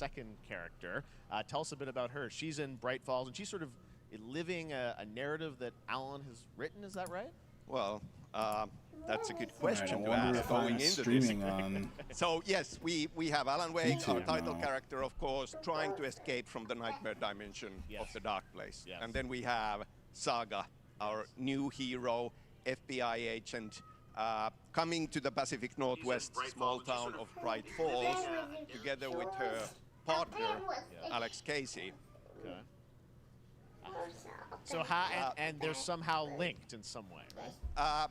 second character. Tell us a bit about her. She's in Bright Falls, and she's sort of living a narrative that Alan has written. Is that right? Well, that's a good Right, I question to wonder ask if I'm going into streaming this. on. So yes, we have Alan Wake, our YouTube title now. character, of course, trying to escape from the nightmare dimension Yes. of the dark place. Yes. And then we have Saga, our new hero, FBI agent, coming to the Pacific Northwest small town of Bright Falls, together with her partner, Alex Casey. Okay. So how and they're somehow linked in some way, right?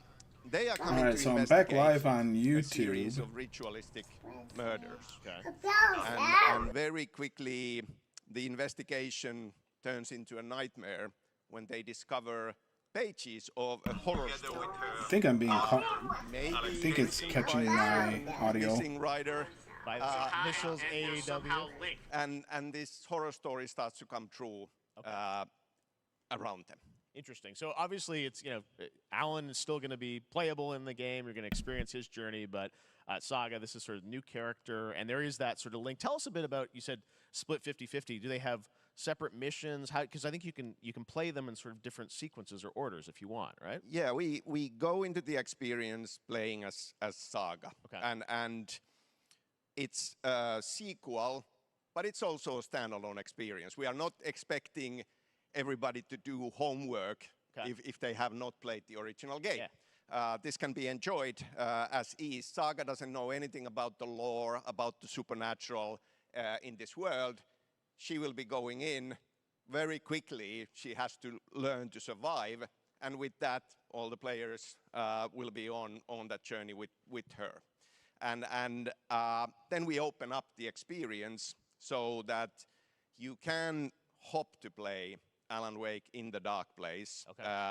They are coming Alright, to so I'm back investigate live on a series YouTube. of ritualistic murders. Okay. And very quickly, the investigation turns into a nightmare when they discover pages of a horror story. I think I'm being caught. Maybe I think it's missing catching rider, my audio. Missing rider. By initials AAW. And this horror story starts to come true around them. Interesting. So obviously, it's Alan is still going to be playable in the game. You're going to experience his journey, but Saga, this is sort of new character, and there is that sort of link. Tell us a bit about. You said split 50-50. Do they have separate missions? How? Because I think you can play them in sort of different sequences or orders if you want, right? Yeah, we go into the experience playing as Saga, Okay. and it's a sequel, but it's also a standalone experience. We are not expecting everybody to do homework if they have not played the original game. Yeah. This can be enjoyed as is. Saga doesn't know anything about the lore, about the supernatural in this world. She will be going in very quickly. She has to learn to survive. And with that, all the players will be on that journey with her. And then we open up the experience so that you can hop to play Alan Wake in the dark place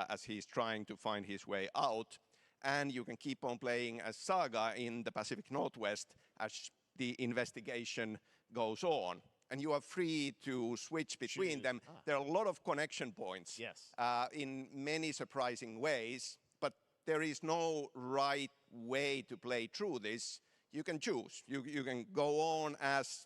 as he's trying to find his way out. And you can keep on playing as Saga in the Pacific Northwest as the investigation goes on. And you are free to switch between them. There are a lot of connection points in many surprising ways, but there is no right way to play through this. You can choose. You can go on as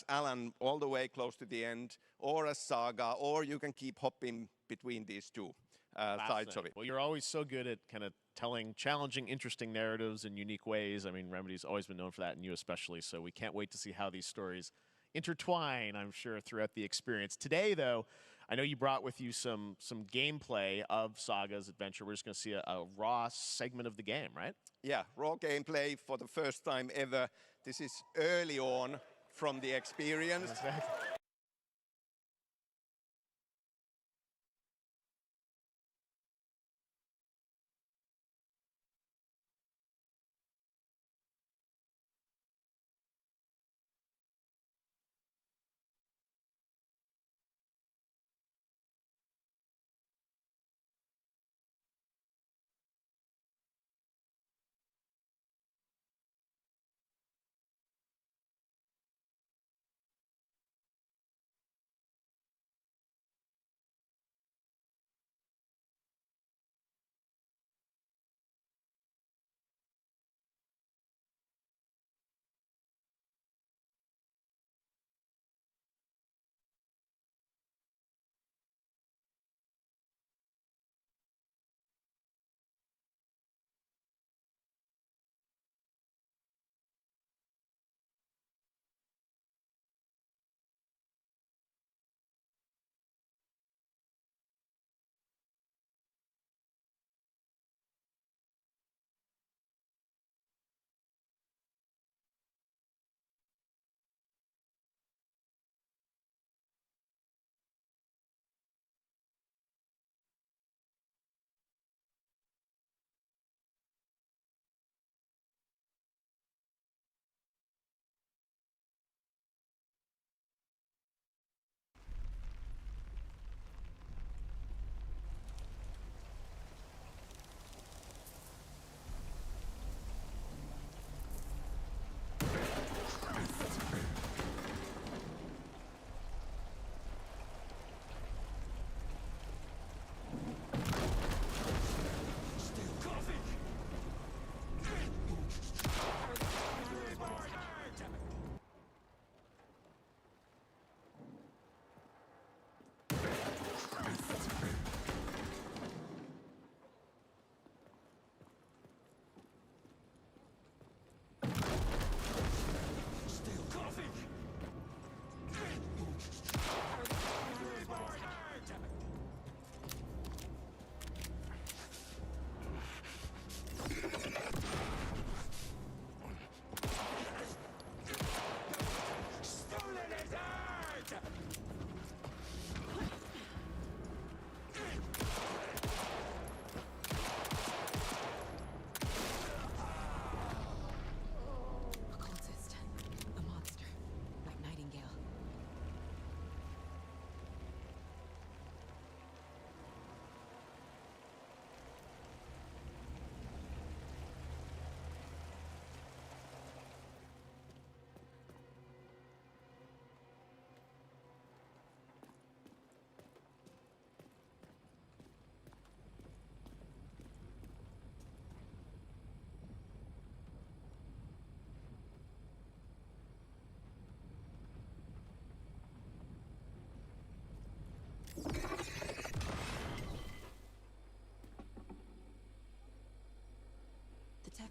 Alan all the way close to the end, or as Saga, or you can keep hopping between these two sides of it. Well, you're always so good at kind of telling challenging, interesting narratives in unique ways. I mean, Remedy's always been known for that, and you especially. So we can't wait to see how these stories intertwine, I'm sure, throughout the experience. Today, though, I know you brought with you some gameplay of Saga's adventure. We're just going to see a raw segment of the game, right? Yeah, raw gameplay for the first time ever. This is early on from the experience.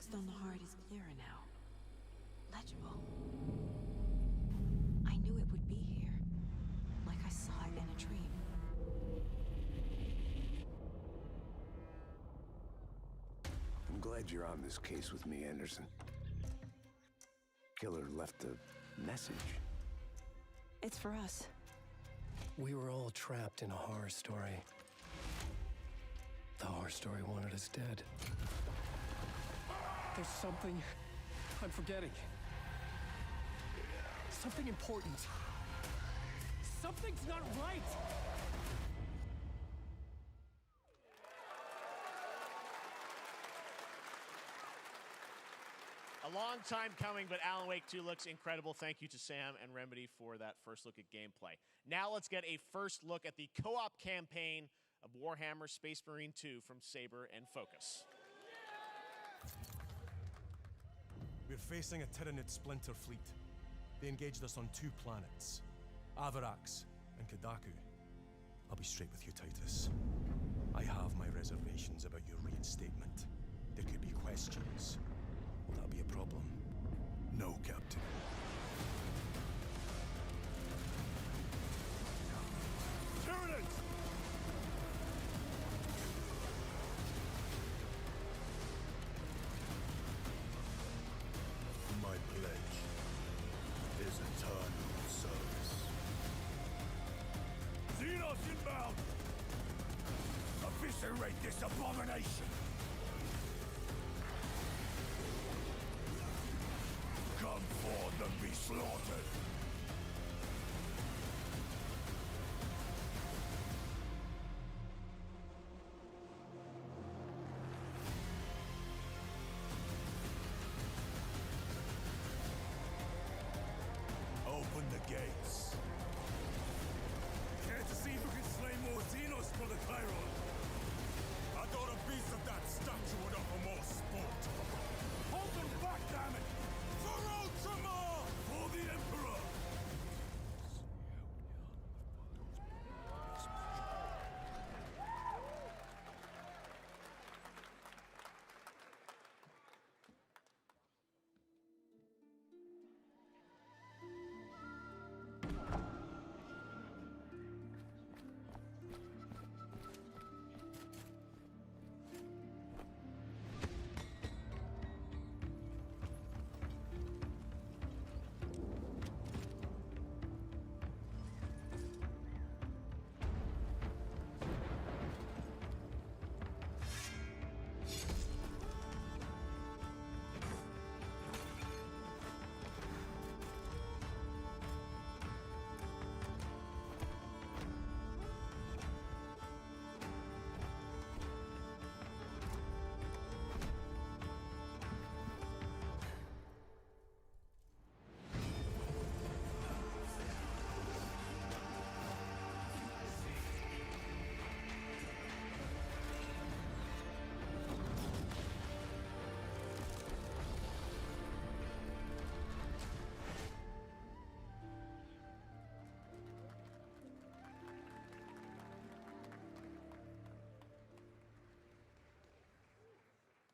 Text on the heart is clearer now. Legible. I knew it would be here, like I saw it in a dream. I'm glad you're on this case with me, Anderson. Killer left a message. It's for us. We were all trapped in a horror story. The horror story wanted us dead. There's something I'm forgetting. Something important. Something's not right! A long time coming, but Alan Wake 2 looks incredible. Thank you to Sam and Remedy for that first look at gameplay. Now let's get a first look at the co-op campaign of Warhammer Space Marine 2 from Saber and Focus. We're facing a Tyranid splinter fleet. They engaged us on 2 planets, Avarax and Kadaku. I'll be straight with you, Titus. I have my reservations about your reinstatement. There could be questions. Will that be a problem? No, Captain. Tyranids! My pledge is eternal service. Xenos inbound! Eviscerate this abomination! Come forth and be slaughtered! Open the gates. Care to see who can slay more Xenos for the Chiron? I thought a beast of that stature would offer more sport. Hold them back, damn it! For Ultramar! For the Emperor!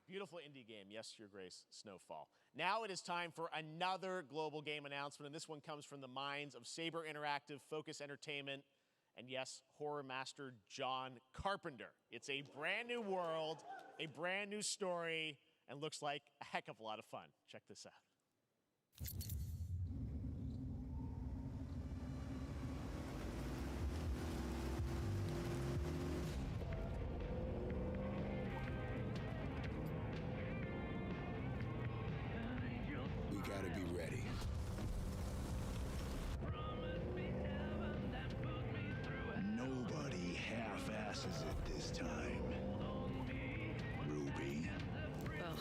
Beautiful indie game, yes, Your Grace, Snowfall. Now it is time for another global game announcement, and this one comes from the minds of Saber Interactive, Focus Entertainment, and yes, horror master John Carpenter. It's a brand new world, a brand new story, and looks like a heck of a lot of fun. Check this out. We gotta be ready. Nobody half-asses it this time. Ruby. Ugh.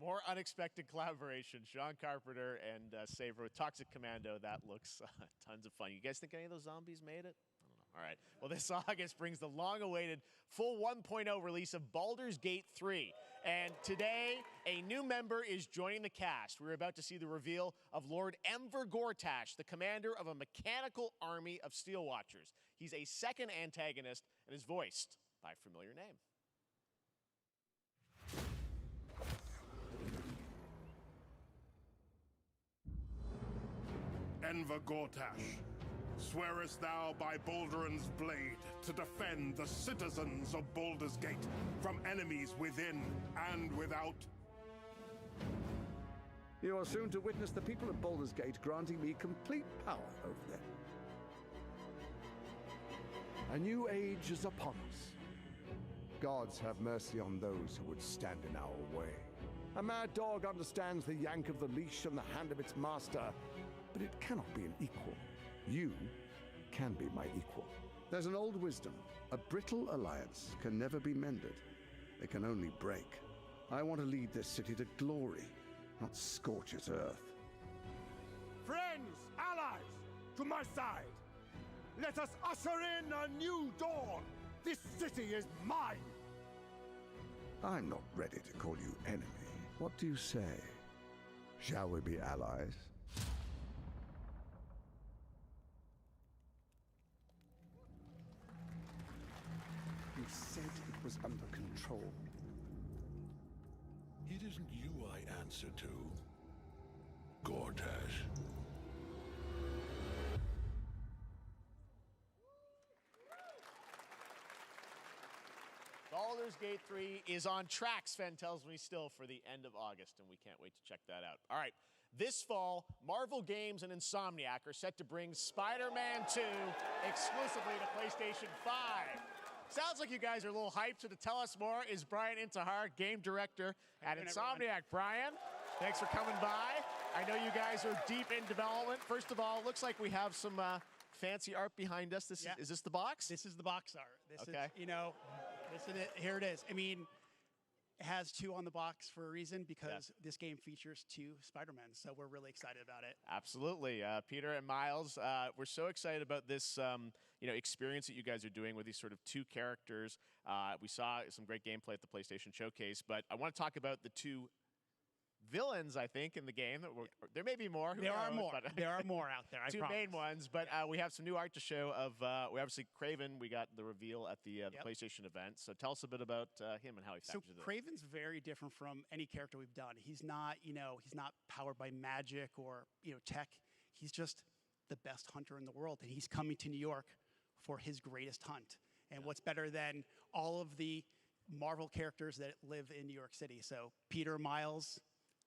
More unexpected collaboration. Sean Carpenter and Saver with Toxic Commando. That looks tons of fun. You guys think any of those zombies made it? I don't know. All right. Well, this August brings the long-awaited full 1.0 release of Baldur's Gate 3. And today, a new member is joining the cast. We're about to see the reveal of Lord Enver Gortash, the commander of a mechanical army of Steel Watchers. He's a second antagonist and is voiced by a familiar name. Enver Gortash, swearest thou by Balduran's blade to defend the citizens of Baldur's Gate from enemies within and without? You are soon to witness the people of Baldur's Gate granting me complete power over them. A new age is upon us. Gods have mercy on those who would stand in our way. A mad dog understands the yank of the leash and the hand of its master, but it cannot be an equal. You can be my equal. There's an old wisdom. A brittle alliance can never be mended. It can only break. I want to lead this city to glory, not scorch its earth. Friends, allies, to my side. Let us usher in a new dawn. This city is mine. I'm not ready to call you enemy. What do you say? Shall we be allies? You said it was under control. It isn't you I answer to, Gortash. Baldur's Gate 3 is on track, Sven tells me still, for the end of August, and we can't wait to check that out. All right, this fall, Marvel Games and Insomniac are set to bring Spider-Man 2 exclusively to PlayStation 5. Sounds like you guys are a little hyped, so to tell us more is Brian Intihar, game director at Insomniac. Brian, thanks for coming by. I know you guys are deep in development. First of all, it looks like we have some fancy art behind us. Is this the box? This is the box art. This Okay. is, you know, this is it. Here it is. I mean, it has 2 on the box for a reason, because this game features 2 Spider-Men, so we're really excited about it. Absolutely. Peter and Miles, we're so excited about this experience that you guys are doing with these sort of 2 characters. We saw some great gameplay at the PlayStation Showcase, but I want to talk about the 2 villains, I think, in the game. There may be more. There are more. There are more out there, I 2 promise. main ones, but we have some new art to show of, we obviously, Kraven, we got the reveal at the PlayStation event. So tell us a bit about him and how he factors in. So Kraven's very different from any character we've done. He's not, he's not powered by magic or, tech. He's just the best hunter in the world, and he's coming to New York for his greatest hunt. And what's better than all of the Marvel characters that live in New York City? So Peter, Miles,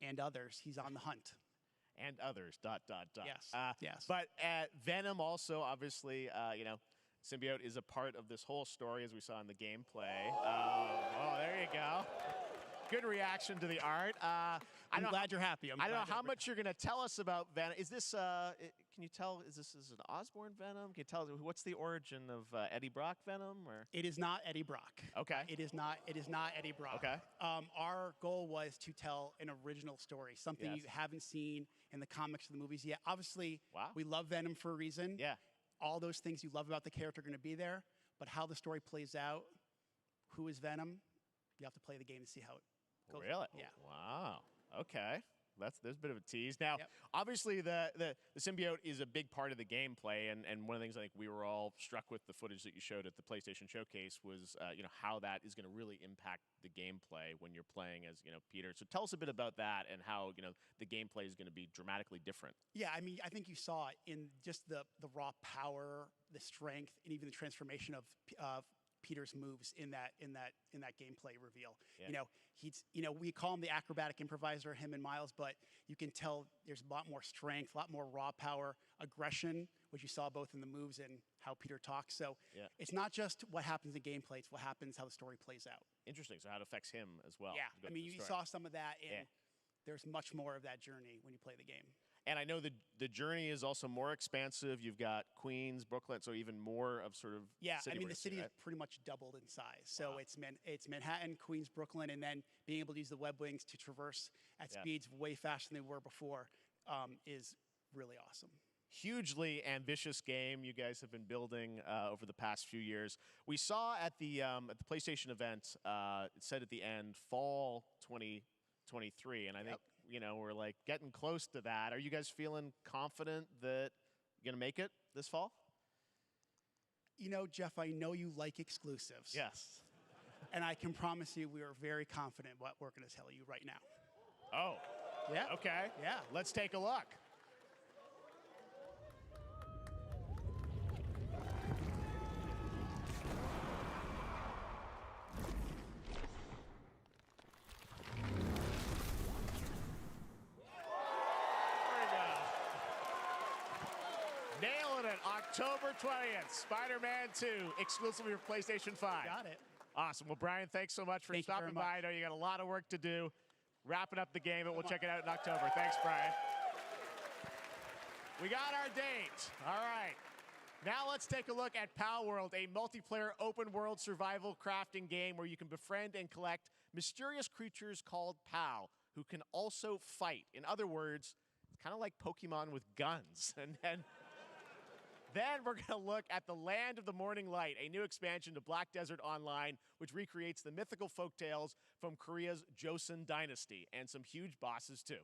and others, he's on the hunt. And others, ... Yes, yes. But Venom also, obviously, Symbiote is a part of this whole story, as we saw in the gameplay. There you go. Good reaction to the art. I'm glad you're happy. I don't know how much you're going to tell us about Venom. Is this, can you tell, is this an Osborn Venom? Can you tell, what's the origin of Eddie Brock Venom? Or? It is not Eddie Brock. Okay. It is not Eddie Brock. Okay. Our goal was to tell an original story, something you haven't seen in the comics or the movies yet. Obviously, we love Venom for a reason. Yeah. All those things you love about the character are going to be there, but how the story plays out, who is Venom, you have to play the game to see how it goes. Really? Yeah. Wow. Okay. There's a bit of a tease. Now, obviously, the symbiote is a big part of the gameplay, and one of the things I think we were all struck with the footage that you showed at the PlayStation Showcase was, how that is going to really impact the gameplay when you're playing as, Peter. So tell us a bit about that and how, the gameplay is going to be dramatically different. Yeah, I mean, I think you saw it in just the raw power, the strength, and even the transformation of Peter's moves in that gameplay reveal. Yeah. We call him the acrobatic improviser, him and Miles, but you can tell there's a lot more strength, a lot more raw power, aggression, which you saw both in the moves and how Peter talks. So it's not just what happens in gameplay, it's what happens, how the story plays out. Interesting. So how it affects him as well. Yeah, I mean, you saw some of that, and there's much more of that journey when you play the game. And I know the journey is also more expansive. You've got Queens, Brooklyn, so even more of sort of Yeah, city I mean, the racing, city right? is pretty much doubled in size. So it's Manhattan, Queens, Brooklyn, and then being able to use the web wings to traverse at speeds way faster than they were before is really awesome. Hugely ambitious game you guys have been building over the past few years. We saw at the PlayStation event, it said at the end, fall 2023, and I think we're like getting close to that. Are you guys feeling confident that you're gonna make it this fall? You know, Jeff, I know you like exclusives. Yes. And I can promise you we are very confident what we're going to tell you right now. Oh. Yeah. Okay. Yeah. Let's take a look. Nailing it, October 20th, Spider-Man 2, exclusively for PlayStation 5. Got it. Awesome. Well, Brian, thanks so much for Thank you very stopping by. I much. know you got a lot of work to do. Wrapping up the game, and we'll check it out in October. Thanks, Brian. We got our date. All right. Now let's take a look at Pal World, a multiplayer open-world survival crafting game where you can befriend and collect mysterious creatures called Pal, who can also fight. In other words, it's kind of like Pokemon with guns. And then we're going to look at the Land of the Morning Light, a new expansion to Black Desert Online, which recreates the mythical folktales from Korea's Joseon dynasty, and some huge bosses too.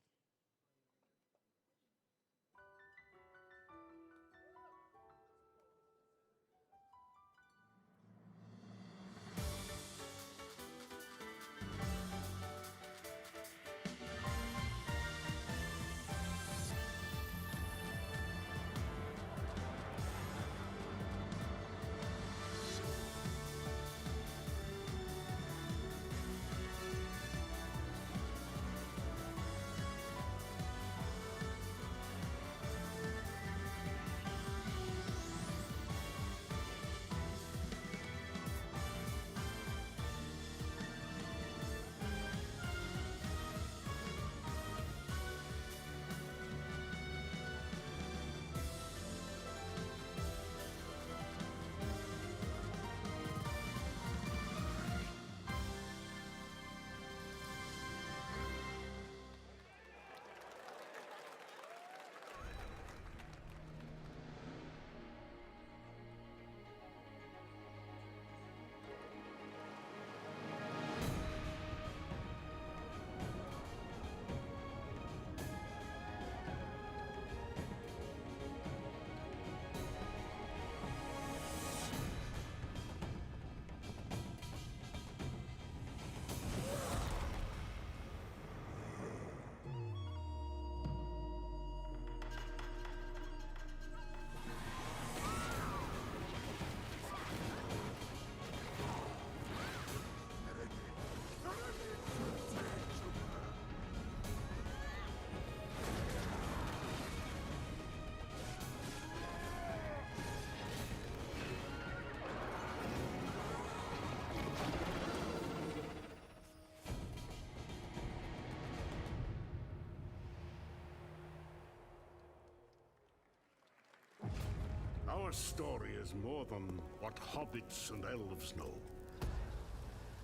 Our story is more than what hobbits and elves know.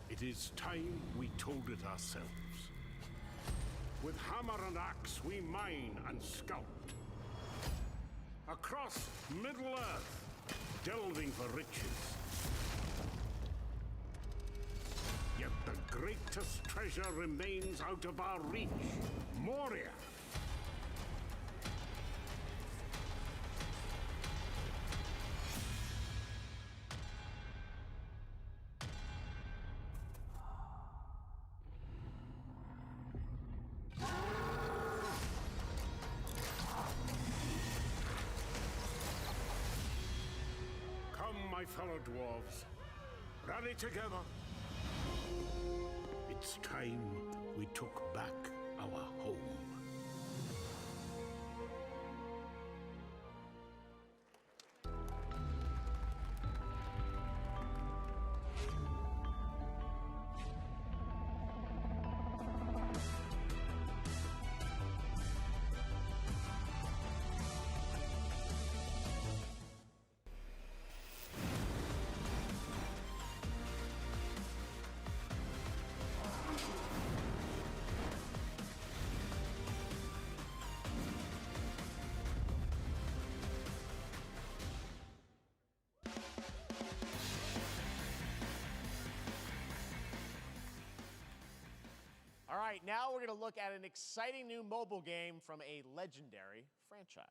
It is time we told it ourselves. With hammer and axe, we mine and scout. Across Middle-earth, delving for riches. Yet the greatest treasure remains out of our reach. Moria. Come, my fellow dwarves. Rally together. It's time we took back our home. All right, now we're going to look at an exciting new mobile game from a legendary franchise.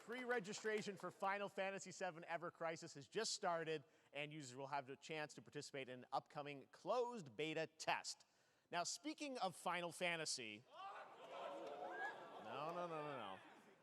Pre-registration for Final Fantasy VII Ever Crisis has just started, and users will have the chance to participate in an upcoming closed beta test. Now, speaking of Final Fantasy, no.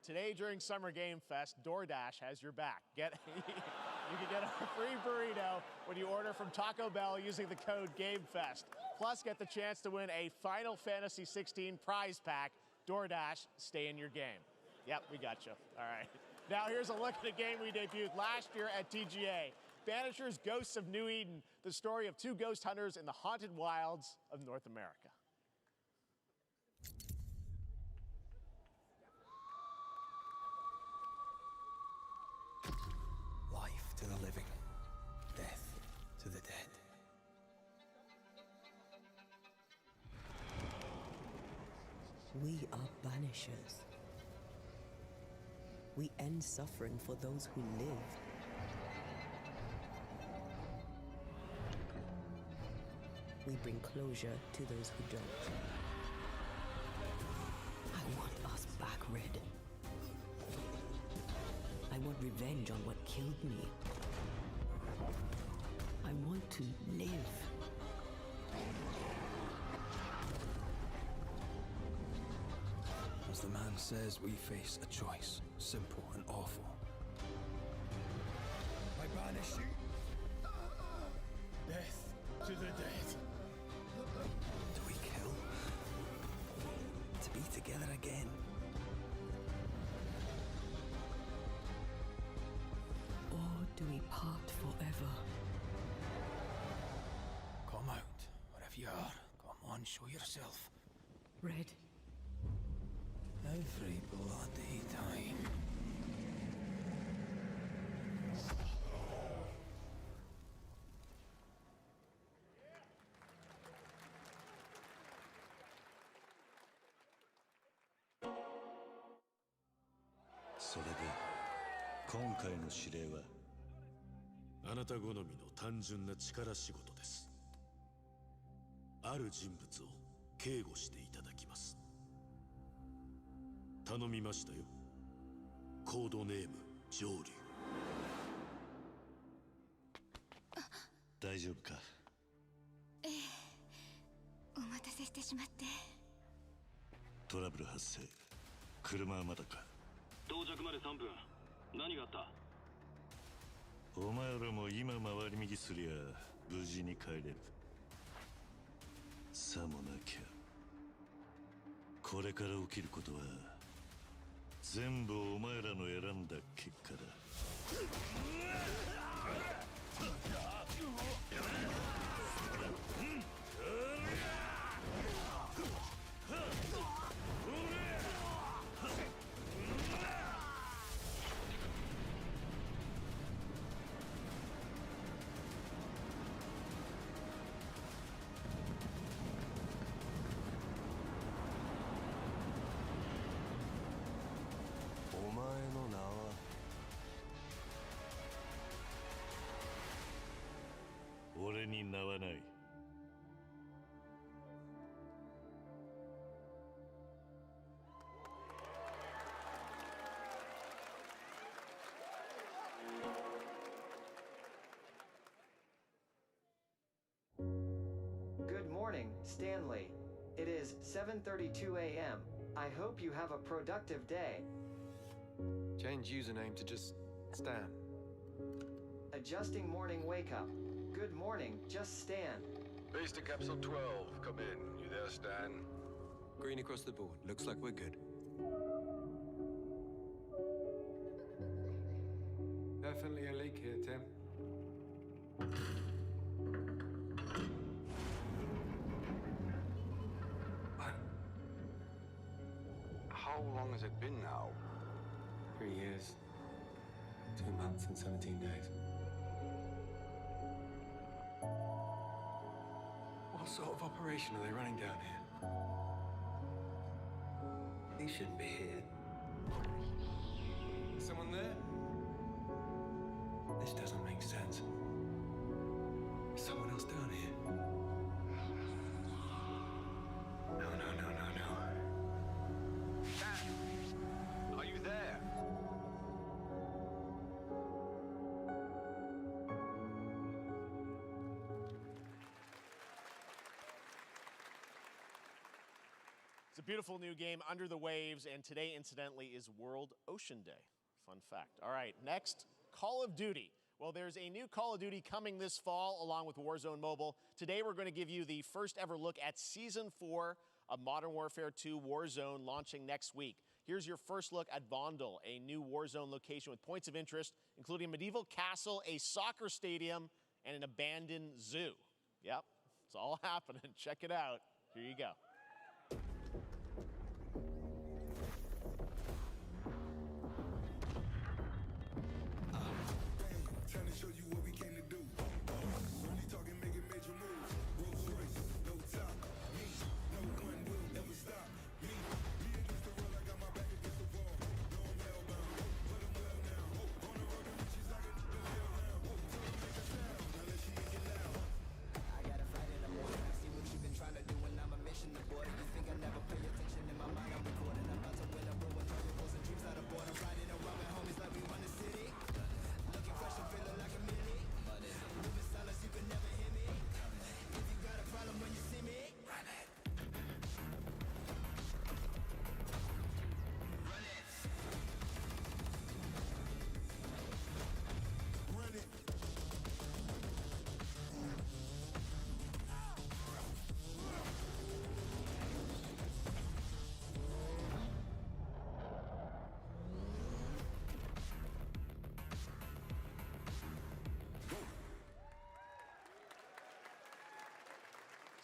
Today during Summer Game Fest, DoorDash has your back. You can get a free burrito when you order from Taco Bell using the code GameFest. Plus, get the chance to win a Final Fantasy XVI prize pack. DoorDash, stay in your game. Yep, we got you. All right. Now here's a look at a game we debuted last year at TGA. Banishers Ghosts of New Eden, the story of two ghost hunters in the haunted wilds of North America. Life to the living, death to the dead. We are banishers. We end suffering for those who live. We bring closure to those who don't. I want us back, Red. I want revenge on what killed me. I want to live. As the man says, we face a choice, simple and awful. I banish you. Death to the dead. Do we kill? To be together again? Or do we part forever? Come out, wherever you are. Come on, show yourself. Red. Every bloody time.それで今回の指令はあなた好みの単純な力仕事です。ある人物を警護していただきます。頼みましたよ。コードネーム上流。大丈夫か？ええ、お待たせしてしまって。トラブル発生。車はまだか？到着まで3分。何があった？お前らも今回り右すりゃ無事に帰れる。さもなきゃこれから起きることは全部お前らの選んだ結果だ。になわない。Good morning, Stanley. It is 7:32 a.m. I hope you have a productive day. Change username to just Stan. Adjusting morning wake up. Good morning, just Stan. Base to Capsule 12. Come in. You there, Stan? Green across the board. Looks like we're good. Definitely a leak here, Tim. How long has it been now? 3 years, 2 months and 17 days. What sort of operation are they running down here? He shouldn't be here. Someone there? This doesn't make sense. Is someone else down here? No. Stan! Are you there? It's a beautiful new game, Under the Waves, and today, incidentally, is World Ocean Day. Fun fact. All right, next, Call of Duty. Well, there's a new Call of Duty coming this fall along with Warzone Mobile. Today, we're going to give you the first ever look at Season 4 of Modern Warfare 2 Warzone launching next week. Here's your first look at Vondel, a new Warzone location with points of interest, including a medieval castle, a soccer stadium, and an abandoned zoo. Yep, it's all happening. Check it out. Here you go. Trying to show you what we came to do. Only talking, making major moves. Rolls Royce, no top. Me, no one will ever stop. Me against the world, I got my back against the wall. No, I'm hellbound. But I'm well now. On the road to riches, I can do hell now. Tell them make a sound, unless she ain't get loud. I got a fight in the morning. I see what you've been trying to do, and I'm a mission aborted. You think I never pay attention? In my mind, I'm recording. I'm about to win a ruin. Target goals and dreams out of board. I'm riding around with homies like we run the city. Looking fresh and feeling like a mini. Moving silence, you can never hear me. If you got a problem when you see me, run it. Run it. Run it.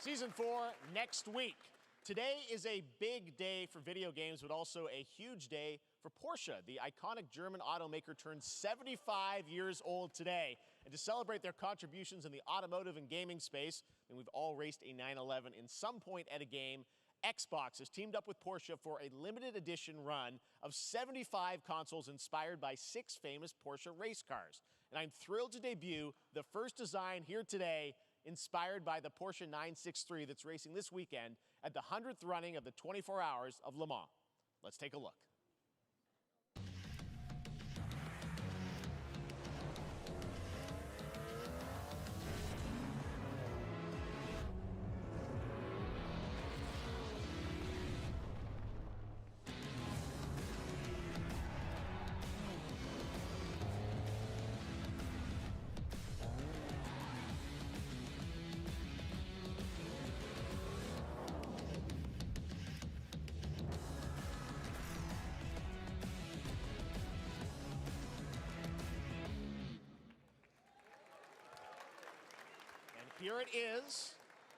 Season 4 next week. Today is a big day for video games, but also a huge day for Porsche. The iconic German automaker turns 75 years old today. And to celebrate their contributions in the automotive and gaming space, and we've all raced a 911 in some point at a game, Xbox has teamed up with Porsche for a limited edition run of 75 consoles inspired by 6 famous Porsche race cars. And I'm thrilled to debut the first design here today, inspired by the Porsche 963 that's racing this weekend at the 100th running of the 24 Hours of Le Mans. Let's take a look. Here it is,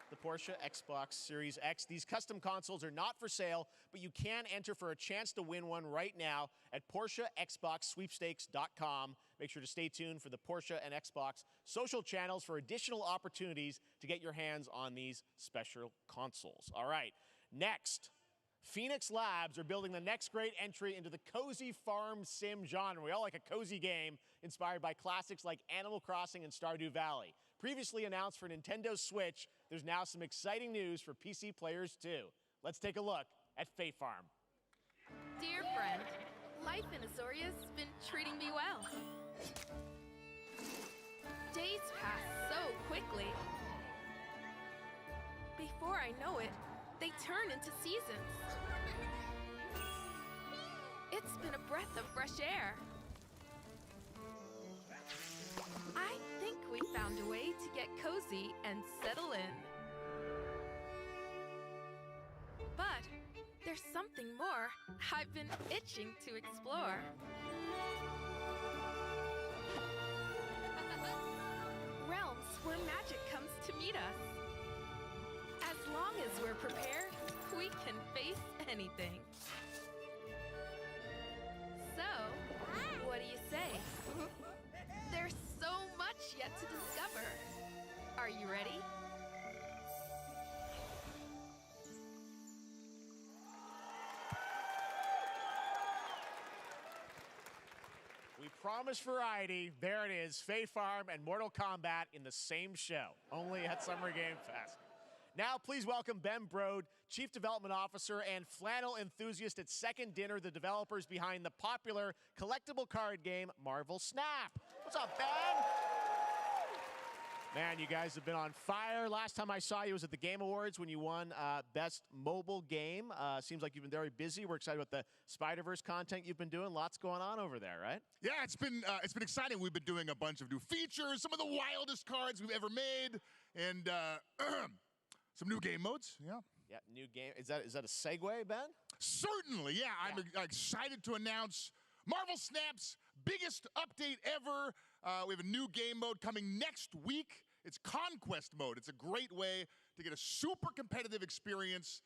the Porsche Xbox Series X. These custom consoles are not for sale, but you can enter for a chance to win one right now at PorscheXboxSweepstakes.com. Make sure to stay tuned for the Porsche and Xbox social channels for additional opportunities to get your hands on these special consoles. All right, next, Phoenix Labs are building the next great entry into the cozy farm sim genre. We all like a cozy game inspired by classics like Animal Crossing and Stardew Valley. Previously announced for Nintendo Switch, there's now some exciting news for PC players too. Let's take a look at Fae Farm. Dear friend, life in Azoria's been treating me well. Days pass so quickly. Before I know it, they turn into seasons. It's been a breath of fresh air. I think we found a way to get cozy and settle in. But there's something more I've been itching to explore. Realms where magic comes to meet us. As long as we're prepared, we can face anything. So, what do you say? There's so much yet to discover. Are you ready? We promised variety. There it is, Fae Farm and Mortal Kombat in the same show, only at Summer Game Fest. Now, please welcome Ben Brode, Chief Development Officer and flannel enthusiast at Second Dinner, the developers behind the popular collectible card game Marvel Snap. What's up, Ben? Man, you guys have been on fire. Last time I saw you was at the Game Awards when you won Best Mobile Game. Seems like you've been very busy. We're excited about the Spider-Verse content you've been doing. Lots going on over there, right? Yeah, it's been exciting. We've been doing a bunch of new features, some of the wildest cards we've ever made, and some new game modes. Yeah. Yeah, new game. Is that a segue, Ben? Certainly, yeah. I'm excited to announce Marvel Snap's biggest update ever. We have a new game mode coming next week. It's Conquest mode. It's a great way to get a super competitive experience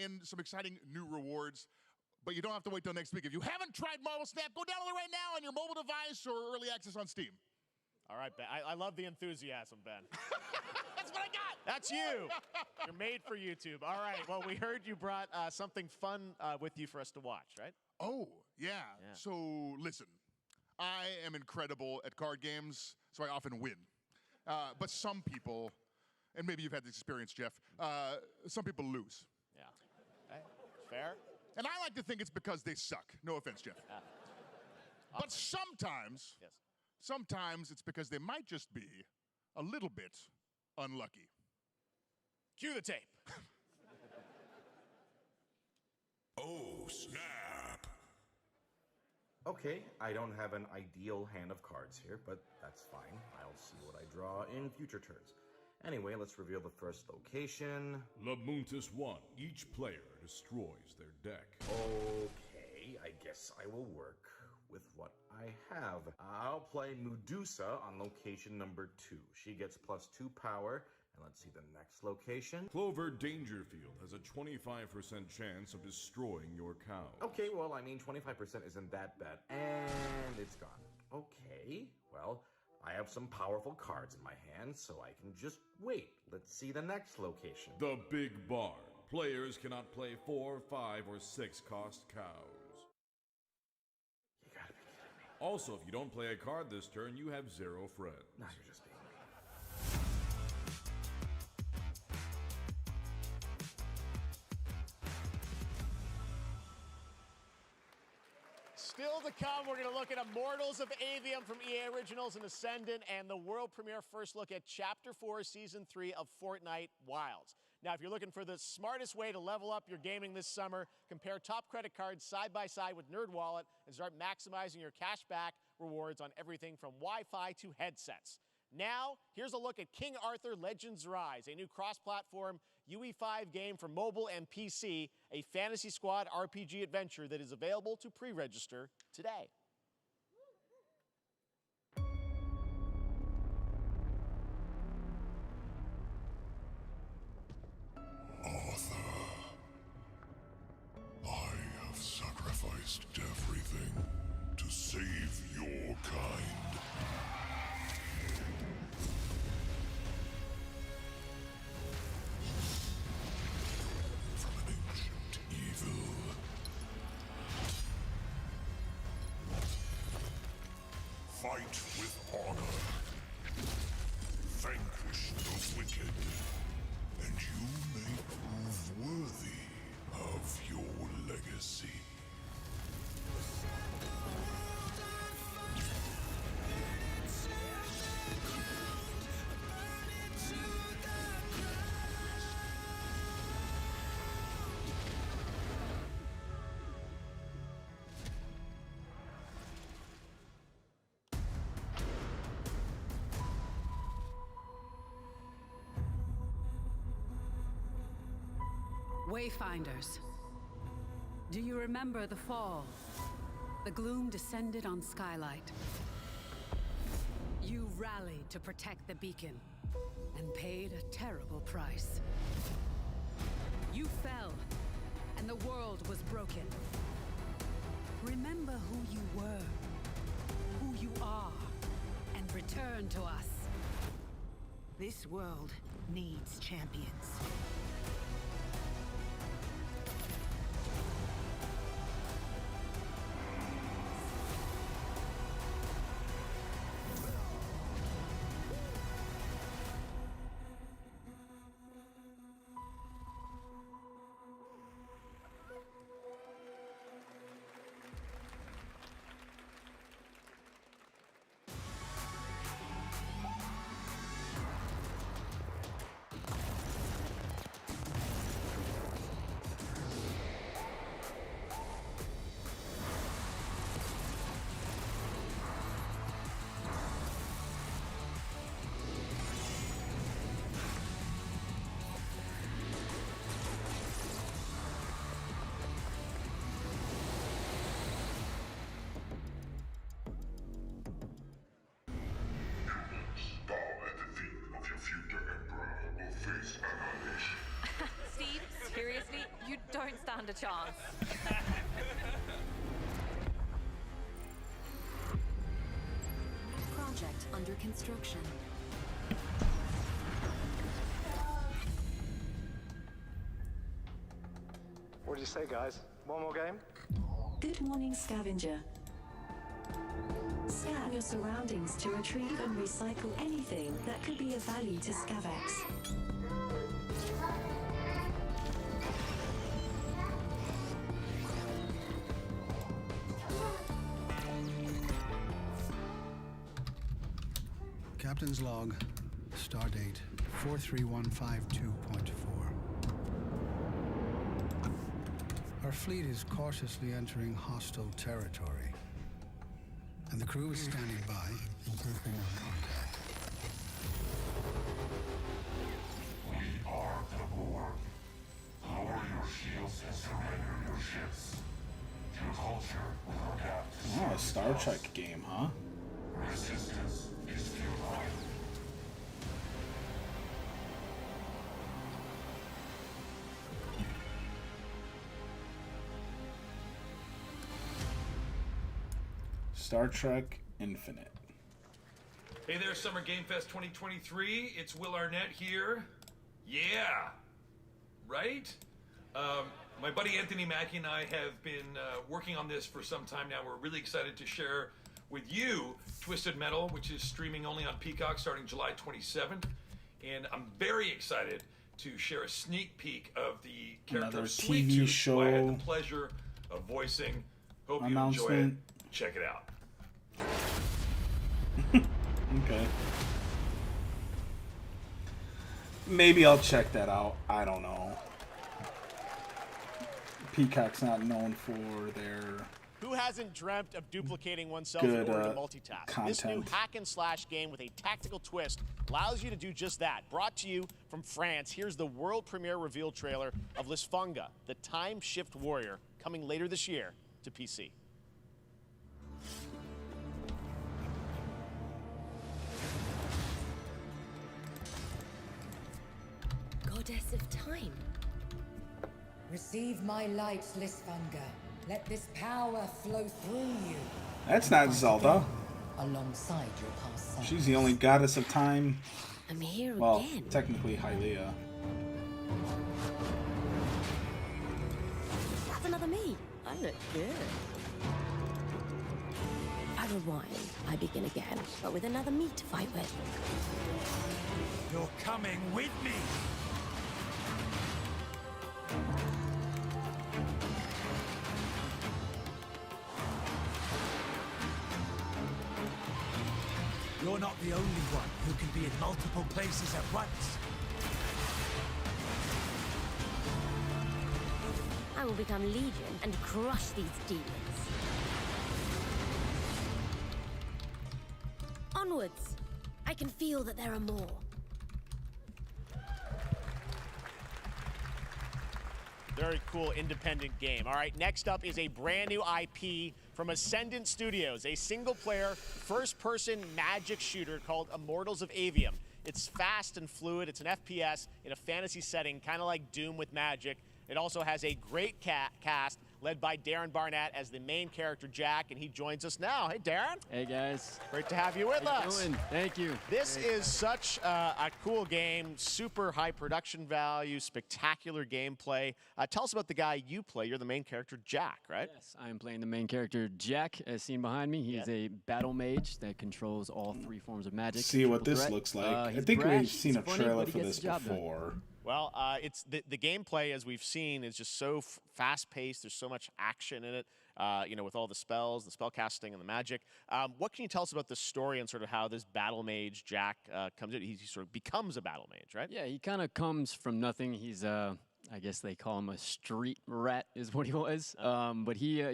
and some exciting new rewards. But you don't have to wait till next week. If you haven't tried Marvel Snap, go download it right now on your mobile device or early access on Steam. All right, Ben. I love the enthusiasm, Ben. That's what I got. That's you. You're made for YouTube. All right. Well, we heard you brought something fun with you for us to watch, right? Oh, yeah. So, listen. I am incredible at card games, so I often win. But some people, and maybe you've had this experience, Jeff, some people lose. Yeah. Okay. Fair. And I like to think it's because they suck. No offense, Jeff. But sometimes, sometimes it's because they might just be a little bit unlucky. Cue the tape. Oh, snap! Okay, I don't have an ideal hand of cards here, but that's fine. I'll see what I draw in future turns. Anyway, let's reveal the first location. Lamuntis 1. Each player destroys their deck. Okay, I guess I will work with what I have. I'll play Medusa on location number 2. She gets +2 power. And let's see the next location. Clover Dangerfield has a 25% chance of destroying your cow. Okay, well, I mean, 25% isn't that bad. And it's gone. Okay, well, I have some powerful cards in my hand, so I can just wait. Let's see the next location. The Big Barn. Players cannot play 4, 5, or 6 cost cows. You gotta be kidding me. Also, if you don't play a card this turn, you have 0 friends. Now you're just being mean. Still to come, we're going to look at Immortals of Avium from EA Originals and Ascendant and the world premiere first look at Chapter 4, Season 3 of Fortnite Wilds. Now, if you're looking for the smartest way to level up your gaming this summer, compare top credit cards side by side with NerdWallet and start maximizing your cashback rewards on everything from Wi-Fi to headsets. Now, here's a look at King Arthur Legends Rise, a new cross-platform UE5 game for mobile and PC, a Fantasy Squad RPG adventure that is available to pre-register today. Arthur, I have sacrificed everything to save your kind. From an ancient evil. fight with honor. Vanquish the wicked, and you may prove worthy of your legacy. Wayfinders, do you remember the fall? The gloom descended on Skylight. You rallied to protect the beacon, and paid a terrible price. You fell, and the world was broken. Remember who you were, who you are, and return to us. This world needs champions. Steve, seriously, you don't stand a chance. Project under construction. What do you say, guys? One more game? Good morning, Scavenger. Scan your surroundings to retrieve and recycle anything that could be of value to Scavex. Captain's log, stardate 43152.4. Our fleet is cautiously entering hostile territory, and the crew is standing by in case they want contact. We are the Borg. Lower your shields and surrender your ships. Your culture will adapt to Oh, a Star Trek game, huh? resistance is futile. Star Trek Infinite. Hey there, Summer Game Fest 2023. It's Will Arnett here. Yeah, right? My buddy Anthony Mackie and I have been working on this for some time now. We're really excited to share with you Twisted Metal, which is streaming only on Peacock starting July 27th. And I'm very excited to share a sneak peek of the character Another of Sweet TV Tooth, who I had show the pleasure of voicing. Hope you enjoy it. announcement. Check it out. Okay. Maybe I'll check that out. I don't know. Peacock's not known for their Who hasn't dreamt of duplicating oneself good in order to multitask? This new content. hack and slash game with a tactical twist allows you to do just that. Brought to you from France, here's the world premiere reveal trailer of Lisfunga, the time shift warrior, coming later this year to PC. Goddess of time. Receive my light, Lisfunga. Let this power flow through you. That's not Zelda. Alongside your past self. She's the only goddess of time. I'm here Well, again. technically Hylia. That's another me. I look good. I battle wine, I begin again, but with another me to fight with. You're coming with me! You're not the only one who can be in multiple places at once. I will become Legion and crush these demons. Onwards! I can feel that there are more. Very cool independent game. All right, next up is a brand new IP from Ascendant Studios, a single-player, first-person magic shooter called Immortals of Avium. It's fast and fluid. It's an FPS in a fantasy setting, kind of like Doom with magic. It also has a great cast led by Darren Barnett as the main character, Jack, and he joins us now. Hey, Darren. Hey, guys. Great to have you with How you us. doing? Thank you. This is such a cool game, super high production value, spectacular gameplay. Tell us about the guy you play. You're the main character, Jack, right? Yes, I am playing the main character, Jack, as seen behind me. He is a battle mage that controls all 3 forms of magic. See what Triple this threat. looks like. I He's think brash, we've seen he's a funny, trailer but he for gets this the job done. before. Well, it's the gameplay, as we've seen, is just so fast-paced. There's so much action in it, with all the spells, the spell casting, and the magic. What can you tell us about the story and sort of how this battle mage, Jack, comes in? He sort of becomes a battle mage, right? Yeah, he kind of comes from nothing. He's, I guess they call him a street rat is what he was. But he,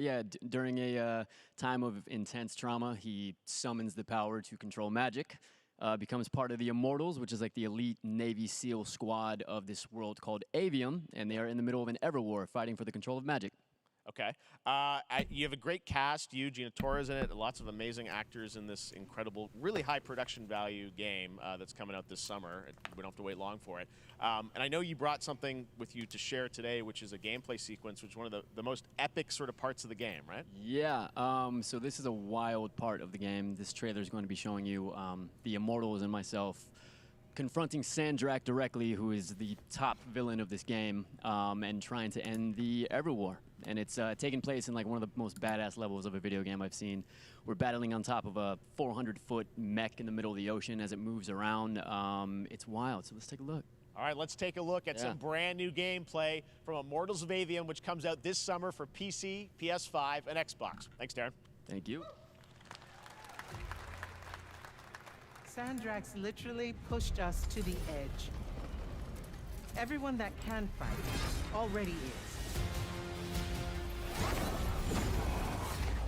during a time of intense trauma, he summons the power to control magic. Becomes part of the Immortals, which is like the elite Navy SEAL squad of this world called Avium, and they are in the middle of an Everwar fighting for the control of magic. Okay. You have a great cast. You, Gina Torres in it. Lots of amazing actors in this incredible, really high production value game that's coming out this summer. We don't have to wait long for it. And I know you brought something with you to share today, which is a gameplay sequence, which is one of the most epic sort of parts of the game, right? Yeah. So this is a wild part of the game. This trailer is going to be showing you the Immortals and myself confronting Sandrak directly, who is the top villain of this game, and trying to end the Everwar. And it's taking place in like one of the most badass levels of a video game I've seen. We're battling on top of a 400-foot mech in the middle of the ocean as it moves around. It's wild, so let's take a look. All right, let's take a look at some brand new gameplay from Immortals of Avium, which comes out this summer for PC, PS5, and Xbox. Thanks, Darren. Thank you. Sandrax literally pushed us to the edge. Everyone that can fight already is.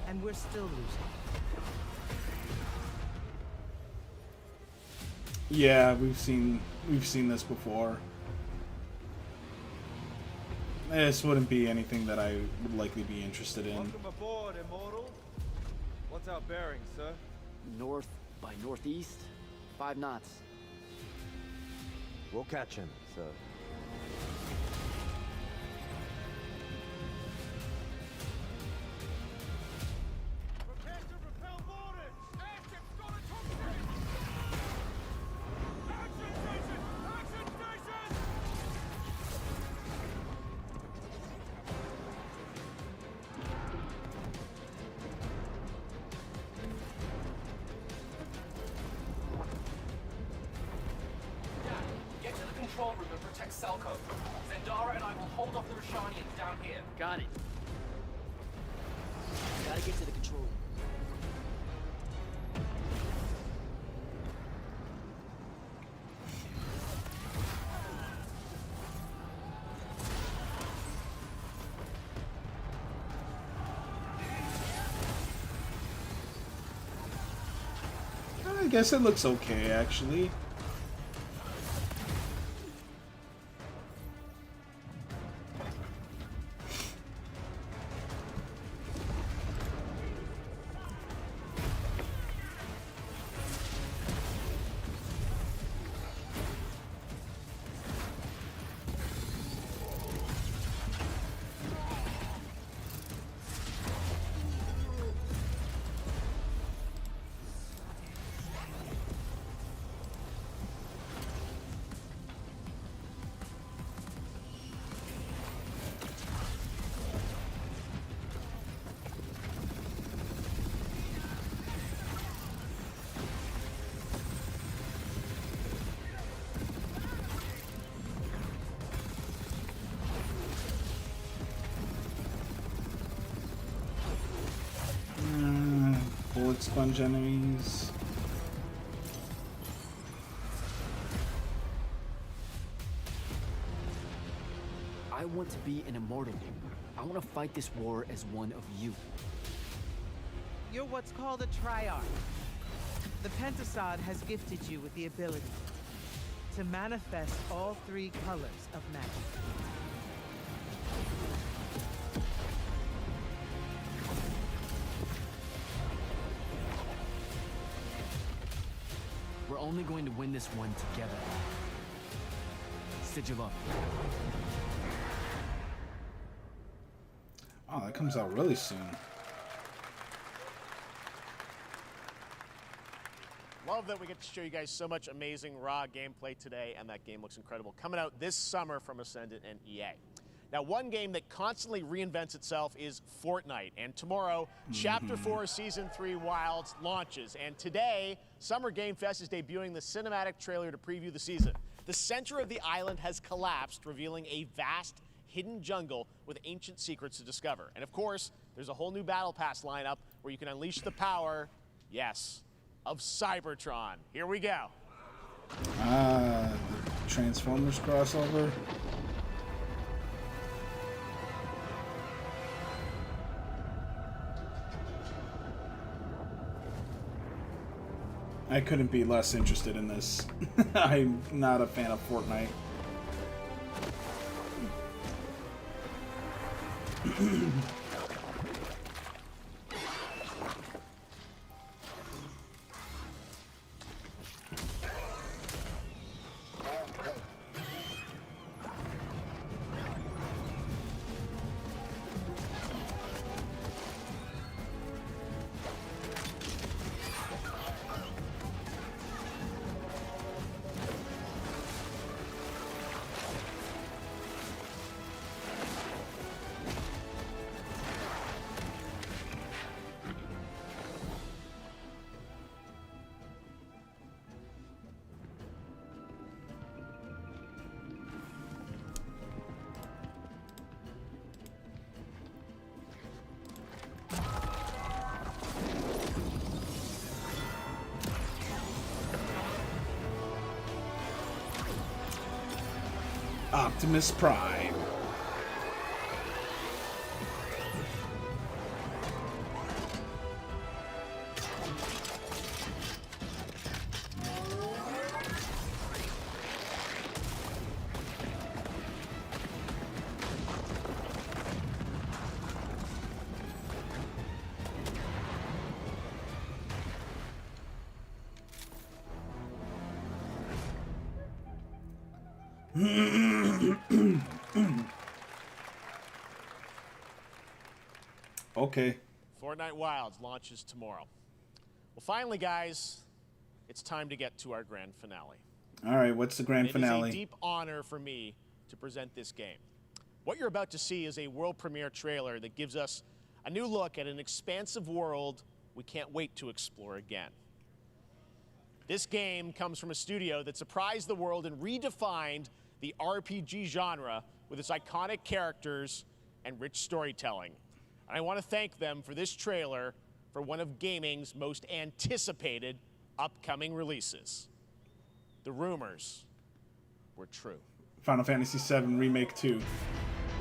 And we're still losing. Yeah, we've seen this before. This wouldn't be anything that I would likely be interested in. Welcome aboard, Immortal. What's our bearing, sir? North by northeast, 5 knots. We'll catch him, sir. Get to the control room and protect Selko. Zendara and I will hold off the Rashanians down here. Got it. Gotta get to the control room. I guess it looks okay, actually. Sponge enemies. I want to be an immortal. I want to fight this war as one of you. You're what's called a triarch. The Pentasod has gifted you with the ability to manifest all 3 colors of magic. We're only going to win this one together. Sigil up. Oh, that comes out really soon. Love that we get to show you guys so much amazing raw gameplay today, and that game looks incredible. Coming out this summer from Ascendant and EA. Now, one game that constantly reinvents itself is Fortnite, and tomorrow, Chapter 4 Season 3 Wilds launches, and today, Summer Game Fest is debuting the cinematic trailer to preview the season. The center of the island has collapsed, revealing a vast, hidden jungle with ancient secrets to discover. And of course, there's a whole new Battle Pass lineup where you can unleash the power, yes, of Cybertron. Here we go. The Transformers crossover. I couldn't be less interested in this. I'm not a fan of Fortnite. Optimus Prime. Okay. Fortnite Wilds launches tomorrow. Well, finally, guys, it's time to get to our grand finale. All right, what's the grand finale? It is a deep honor for me to present this game. What you're about to see is a world premiere trailer that gives us a new look at an expansive world we can't wait to explore again. This game comes from a studio that surprised the world and redefined the RPG genre with its iconic characters and rich storytelling. And I want to thank them for this trailer for one of gaming's most anticipated upcoming releases. The rumors were true. Final Fantasy VII Remake 2.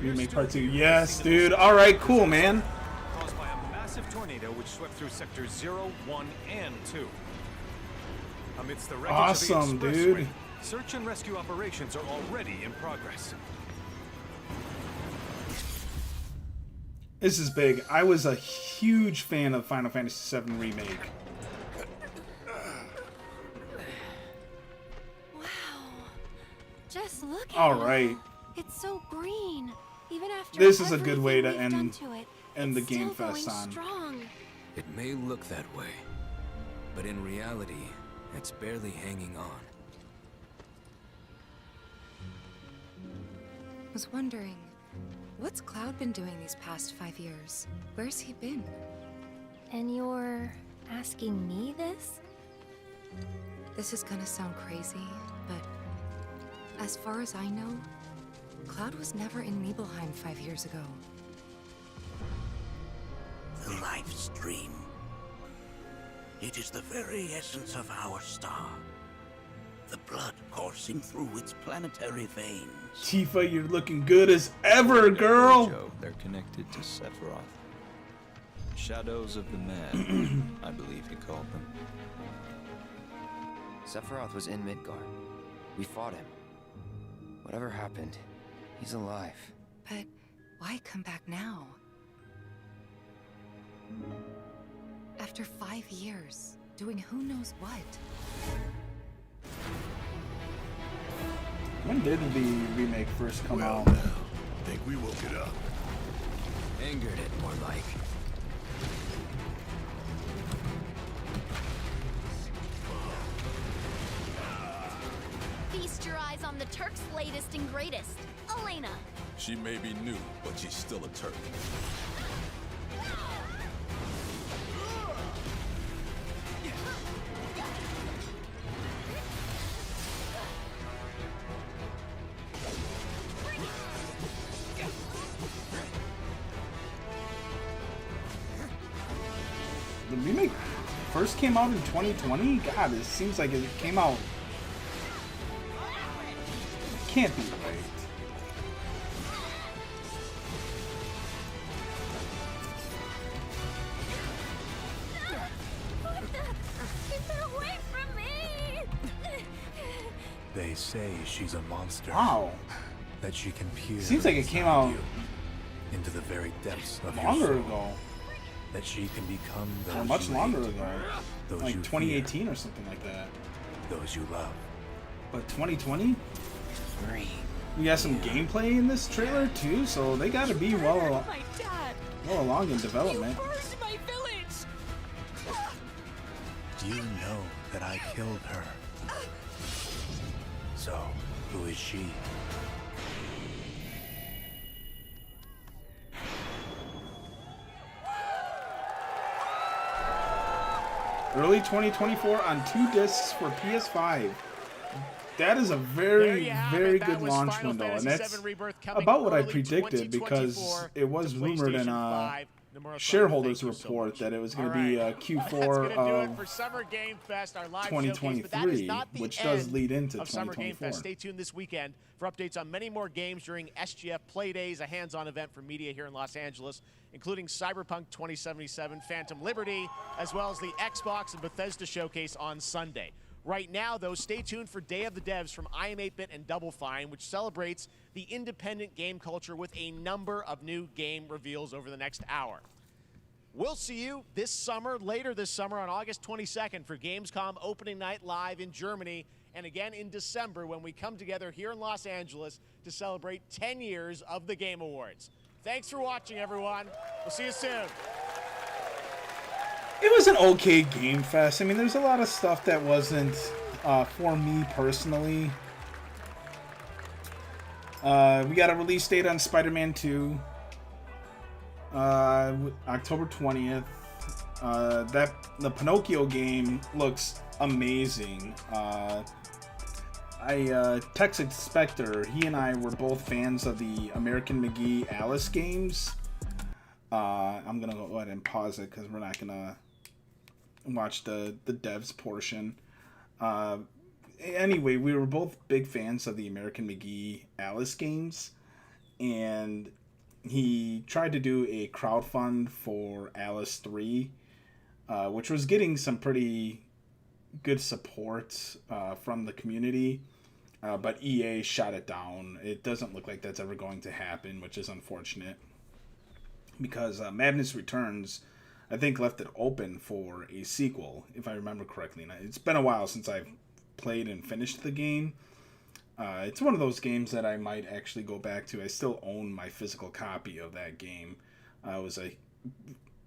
Remake Part 2. Yes, dude. All right, cool, man. Caused by a massive tornado which swept through sectors 0, 1, and 2. Amidst the wreckage awesome, of the dude. expressway, search and rescue operations are already in progress. This is big. I was a huge fan of Final Fantasy VII Remake. Wow. Just look at All it. right. It's so green. Even after This is a good way to everything we've end done to it, the it's Game still Fest going on. strong. It may look that way, but in reality, it's barely hanging on. I was wondering, what's Cloud been doing these past 5 years? Where's he been? And you're asking me this? This is gonna sound crazy, but as far as I know, Cloud was never in Nibelheim 5 years ago. The live stream. It is the very essence of our star. The blood coursing through its planetary veins. Tifa, you're looking good as ever, girl. Joe, they're connected to Sephiroth. Shadows of the Man, I believe he called them. Sephiroth was in Midgard. We fought him. Whatever happened, he's alive. But why come back now? After 5 years, doing who knows what? When did the remake first come out? Think we woke it up. Angered it, more like. Feast your eyes on the Turk's latest and greatest, Elena. She may be new, but she's still a Turk. The remake first came out in 2020? God, it seems like it came out... It can't be right. Keep her away from me! They say she's a monster. Wow. That she can peer. Seems like it came out you, into the very depths of your longer soul. ago. That she can become those Or much you longer hate, ago. those Like you 2018 or something like that. fear, those you love. But 2020? We got some gameplay in this trailer too, so they gotta be well along in development. My village! You know that I killed her. So, who is she? Early 2024 on 2 discs for PS5. That is a very, very good launch window, and that's about what I predicted because it was rumored in a shareholders report that it was going to be Q4 of for Summer Game Fest, our live 2023, which does lead into of Summer Game 2024. Fest. Stay tuned this weekend for updates on many more games during SGF Play Days, a hands-on event for media here in Los Angeles, including Cyberpunk 2077, Phantom Liberty, as well as the Xbox and Bethesda showcase on Sunday. Right now, though, stay tuned for Day of the Devs from I Am 8-Bit and Double Fine, which celebrates the independent game culture with a number of new game reveals over the next hour. We'll see you this summer, later this summer on August 22nd for Gamescom Opening Night Live in Germany, and again in December when we come together here in Los Angeles to celebrate 10 years of the Game Awards. Thanks for watching, everyone. We'll see you soon. It was an okay Game Fest. I mean, there's a lot of stuff that wasn't for me personally. We got a release date on Spider-Man 2, October 20th. The Pinocchio game looks amazing. I texted Spectre. He and I were both fans of the American McGee Alice games. I'm gonna go ahead and pause it because we're not gonna watch the devs portion. Anyway, we were both big fans of the American McGee Alice games, and he tried to do a crowdfund for Alice 3, which was getting some pretty good support from the community, but EA shot it down. It doesn't look like that's ever going to happen, which is unfortunate, because Madness Returns, I think, left it open for a sequel, if I remember correctly. Now, it's been a while since I've played and finished the game. It's one of those games that I might actually go back to. I still own my physical copy of that game. I was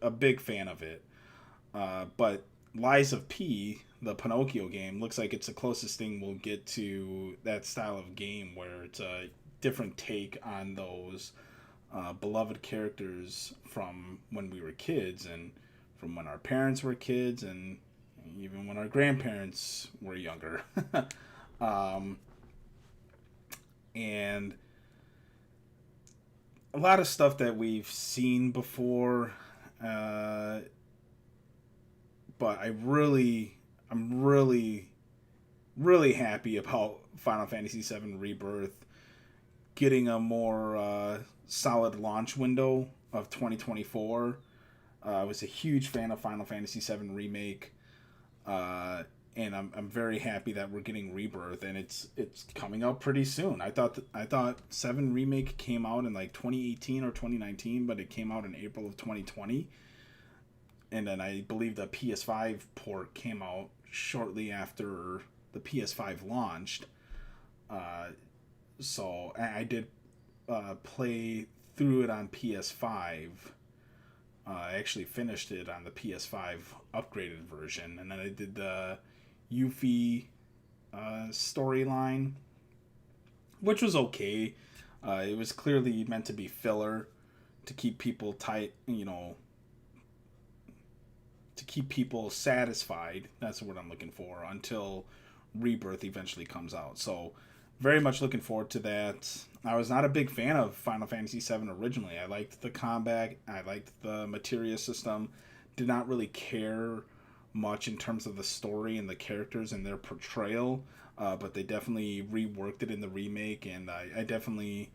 a big fan of it. But Lies of P, the Pinocchio game, looks like it's the closest thing we'll get to that style of game where it's a different take on those beloved characters from when we were kids and from when our parents were kids and even when our grandparents were younger. And a lot of stuff that we've seen before. but I'm really happy about Final Fantasy VII Rebirth getting a more solid launch window of 2024. I was a huge fan of Final Fantasy VII Remake, and I'm very happy that we're getting Rebirth, and it's coming out pretty soon. I thought 7 Remake came out in like 2018 or 2019, but it came out in April of 2020, and then I believe the PS5 port came out shortly after the PS5 launched. So I did play through it on PS5. I actually finished it on the PS5 upgraded version, and then I did the Yuffie storyline, which was okay. It was clearly meant to be filler to keep people tight, to keep people satisfied. That's what I'm looking for until Rebirth eventually comes out. So very much looking forward to that. I was not a big fan of Final Fantasy VII originally. I liked the combat. I liked the materia system. Did not really care much in terms of the story and the characters and their portrayal. But they definitely reworked it in the remake, and I definitely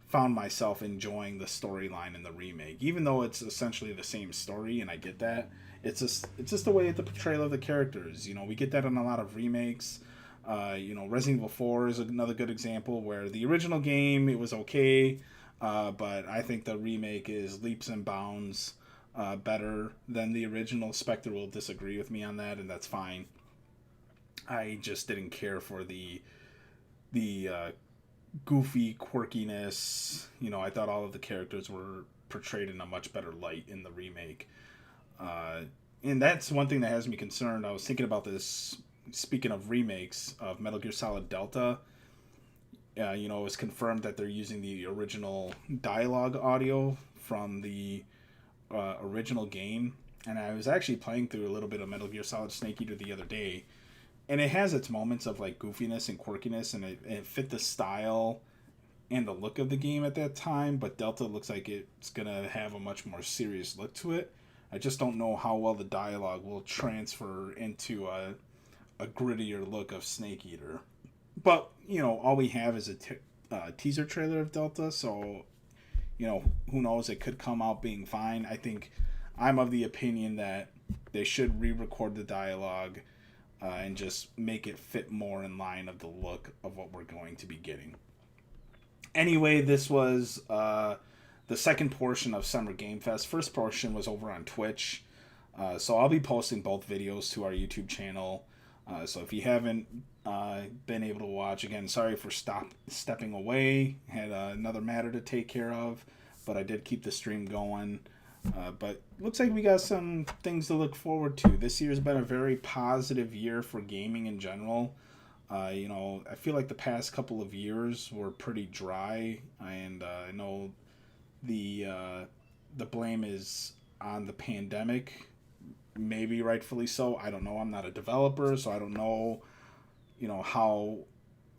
found myself enjoying the storyline in the remake, even though it's essentially the same story, and I get that. It's just the way the portrayal of the characters. We get that in a lot of remakes. Resident Evil 4 is another good example where the original game, it was okay, but I think the remake is leaps and bounds better than the original. Spectre will disagree with me on that, and that's fine. I just didn't care for the goofy quirkiness. I thought all of the characters were portrayed in a much better light in the remake. And that's one thing that has me concerned. I was thinking about this, speaking of remakes of Metal Gear Solid Delta. It was confirmed that they're using the original dialogue audio from the original game. And I was actually playing through a little bit of Metal Gear Solid Snake Eater the other day. And it has its moments of like goofiness and quirkiness, and it fit the style and the look of the game at that time. But Delta looks like it's going to have a much more serious look to it. I just don't know how well the dialogue will transfer into a grittier look of Snake Eater. But, all we have is a teaser trailer of Delta, so, who knows, it could come out being fine. I think I'm of the opinion that they should re-record the dialogue and just make it fit more in line of the look of what we're going to be getting. Anyway, this was the second portion of Summer Game Fest. First portion was over on Twitch. So I'll be posting both videos to our YouTube channel. So if you haven't been able to watch, again, sorry for stepping away. Had another matter to take care of, but I did keep the stream going. But looks like we got some things to look forward to. This year's been a very positive year for gaming in general. I feel like the past couple of years were pretty dry, and I know the blame is on the pandemic, maybe rightfully so. I don't know. I'm not a developer, so I don't know, how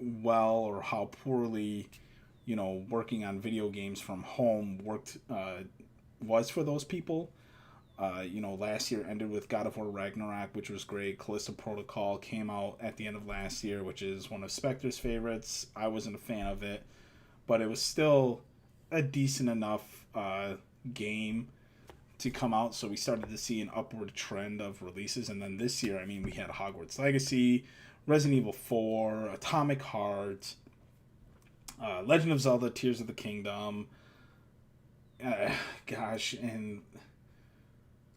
well or how poorly, working on video games from home was for those people. Last year ended with God of War Ragnarok, which was great. Callisto Protocol came out at the end of last year, which is one of Spectre's favorites. I wasn't a fan of it, but it was still a decent enough game to come out, so we started to see an upward trend of releases. And then this year, we had Hogwarts Legacy, Resident Evil 4, Atomic Heart, Legend of Zelda Tears of the Kingdom, and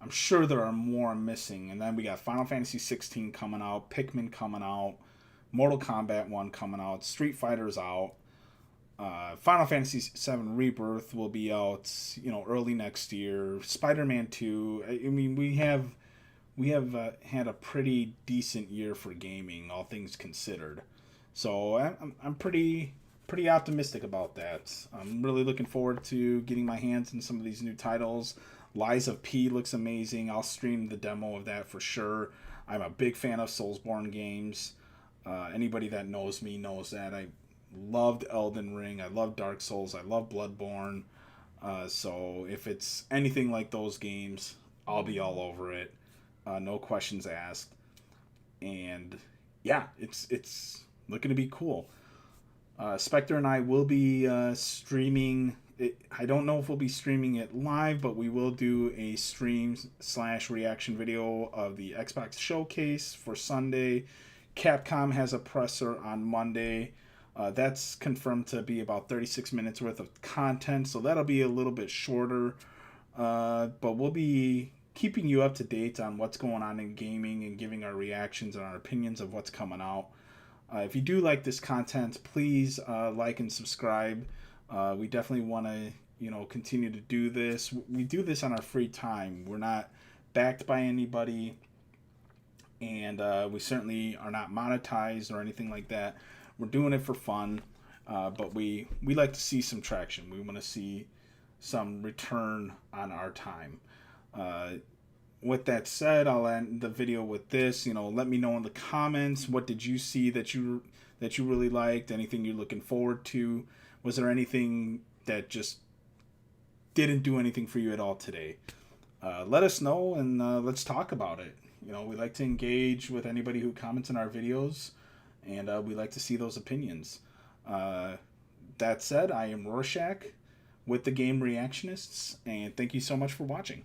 I'm sure there are more missing. And then we got Final Fantasy 16 coming out, Pikmin coming out, Mortal Kombat 1 coming out, Street Fighter's out, Final Fantasy 7 Rebirth will be out, early next year. Spider-Man 2. We have had a pretty decent year for gaming, all things considered. So I'm pretty optimistic about that. I'm really looking forward to getting my hands on some of these new titles. Lies of P looks amazing. I'll stream the demo of that for sure. I'm a big fan of Soulsborne games. Anybody that knows me knows that. I loved Elden Ring. I love Dark Souls. I love Bloodborne. So if it's anything like those games, I'll be all over it. no questions asked, and yeah, it's looking to be cool. Spectre and I will be streaming it. I don't know if we'll be streaming it live, but we will do a stream/reaction video of the Xbox Showcase for Sunday. Capcom has a presser on Monday. That's confirmed to be about 36 minutes worth of content, so that'll be a little bit shorter. But we'll be keeping you up to date on what's going on in gaming and giving our reactions and our opinions of what's coming out. If you do like this content, please like and subscribe. We definitely want to, continue to do this. We do this on our free time. We're not backed by anybody, and we certainly are not monetized or anything like that. We're doing it for fun, but we like to see some traction. We want to see some return on our time. With that said, I'll end the video with this. Let me know in the comments, what did you see that you really liked? Anything you're looking forward to? Was there anything that just didn't do anything for you at all today? Let us know, and let's talk about it. We like to engage with anybody who comments on our videos, and we like to see those opinions. That said, I am Rorschach with the Game Reactionists, and thank you so much for watching.